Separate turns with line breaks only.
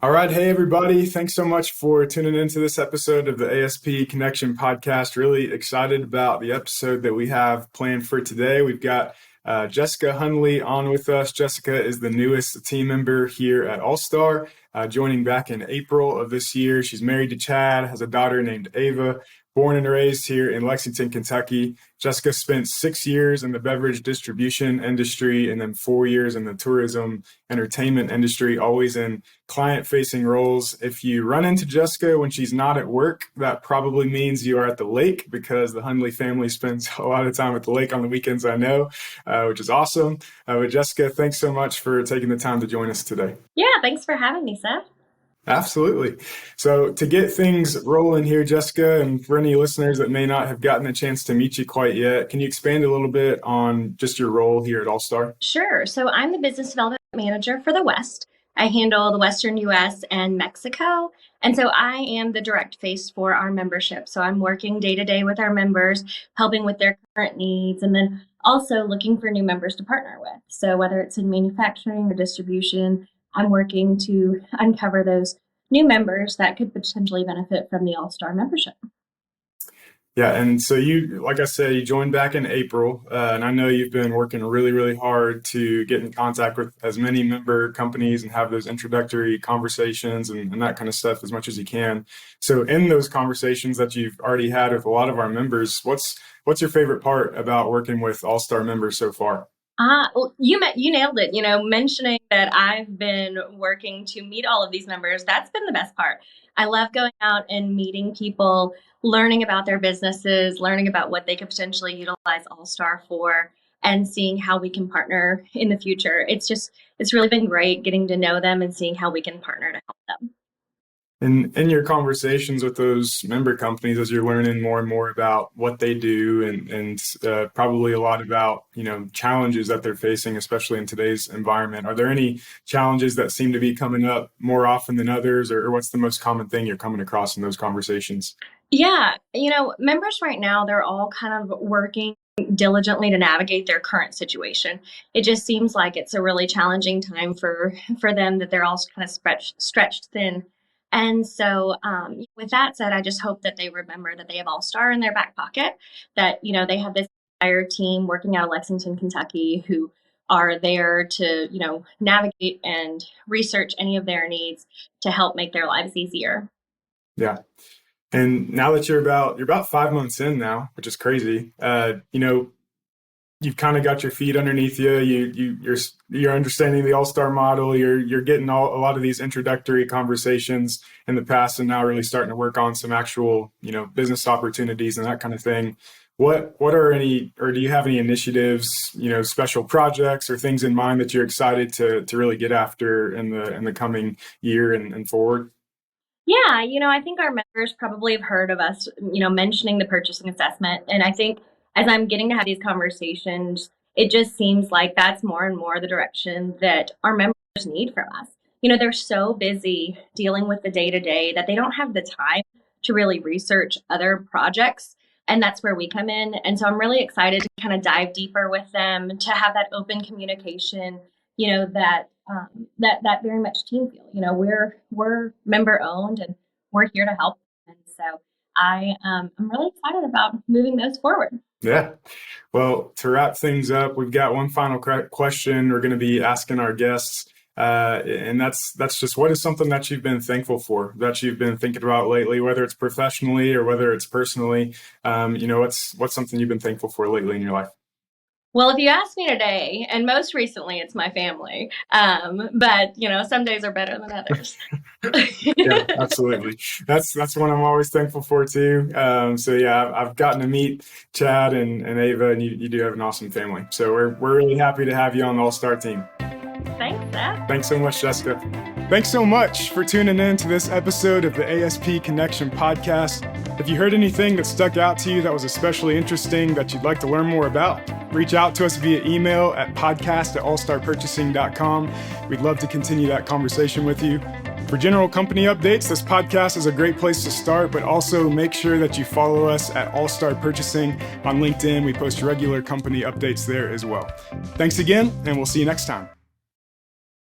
All right. Hey, everybody. Thanks so much for tuning into this episode of the ASP Connection podcast. Really excited about the episode that we have planned for today. We've got Jessica Hundley on with us. Jessica is the newest team member here at All Star, joining back in April of this year. She's married to Chad, has a daughter named Ava, born and raised here in Lexington, Kentucky. Jessica spent 6 years in the beverage distribution industry and then 4 years in the tourism entertainment industry, always in client-facing roles. If you run into Jessica when she's not at work, that probably means you are at the lake, because the Hundley family spends a lot of time at the lake on the weekends, I know, which is awesome. But Jessica, thanks so much for taking the time to join us today.
Yeah, thanks for having me, Seth.
Absolutely. So to get things rolling here, Jessica, and for any listeners that may not have gotten a chance to meet you quite yet, can you expand a little bit on just your role here at All Star?
Sure. So I'm the business development manager for the West. I handle the Western US and Mexico. And so I am the direct face for our membership. So I'm working day to day with our members, helping with their current needs, and then also looking for new members to partner with. So whether it's in manufacturing or distribution, I'm working to uncover those new members that could potentially benefit from the All Star membership.
Yeah, and so you, like I said, you joined back in April, and I know you've been working really, really hard to get in contact with as many member companies and have those introductory conversations and that kind of stuff as much as you can. So in those conversations that you've already had with a lot of our members, what's your favorite part about working with All Star members so far?
Well, you nailed it. Mentioning that I've been working to meet all of these members, that's been the best part. I love going out and meeting people, learning about their businesses, learning about what they could potentially utilize All Star for, and seeing how we can partner in the future. It's really been great getting to know them and seeing how we can partner to help them.
And in your conversations with those member companies, as you're learning more and more about what they do and probably a lot about, challenges that they're facing, especially in today's environment, are there any challenges that seem to be coming up more often than others, or what's the most common thing you're coming across in those conversations?
Yeah, members right now, they're all kind of working diligently to navigate their current situation. It just seems like it's a really challenging time for them, that they're all kind of stretched thin. And so with that said, I just hope that they remember that they have All Star in their back pocket, that, they have this entire team working out of Lexington, Kentucky, who are there to, navigate and research any of their needs to help make their lives easier.
Yeah. And now that you're about 5 months in now, which is crazy, you've kind of got your feet underneath you. You're understanding the All Star model. You're getting a lot of these introductory conversations in the past, and now really starting to work on some actual business opportunities and that kind of thing. What are any, or do you have any initiatives, special projects or things in mind that you're excited to really get after in the coming year and forward?
Yeah, I think our members probably have heard of us, mentioning the purchasing assessment, and I think as I'm getting to have these conversations, it just seems like that's more and more the direction that our members need from us. They're so busy dealing with the day-to-day that they don't have the time to really research other projects. And that's where we come in. And so I'm really excited to kind of dive deeper with them, to have that open communication, that very much team feel. We're member owned and we're here to help. And so I'm really excited about moving those forward.
Yeah. Well, to wrap things up, we've got one final question we're going to be asking our guests. And that's just, what is something that you've been thankful for, that you've been thinking about lately, whether it's professionally or whether it's personally? What's something you've been thankful for lately in your life?
Well, if you ask me today, and most recently it's my family, but some days are better than others.
Yeah, absolutely. That's one I'm always thankful for too. So yeah, I've gotten to meet Chad and Ava, and you do have an awesome family. So we're really happy to have you on the All Star team.
Thanks, Seth.
Thanks so much, Jessica. Thanks so much for tuning in to this episode of the ASP Connection podcast. If you heard anything that stuck out to you that was especially interesting that you'd like to learn more about, reach out to us via email at podcast@allstarpurchasing.com. We'd love to continue that conversation with you. For general company updates, this podcast is a great place to start, but also make sure that you follow us at All Star Purchasing on LinkedIn. We post regular company updates there as well. Thanks again, and we'll see you next time.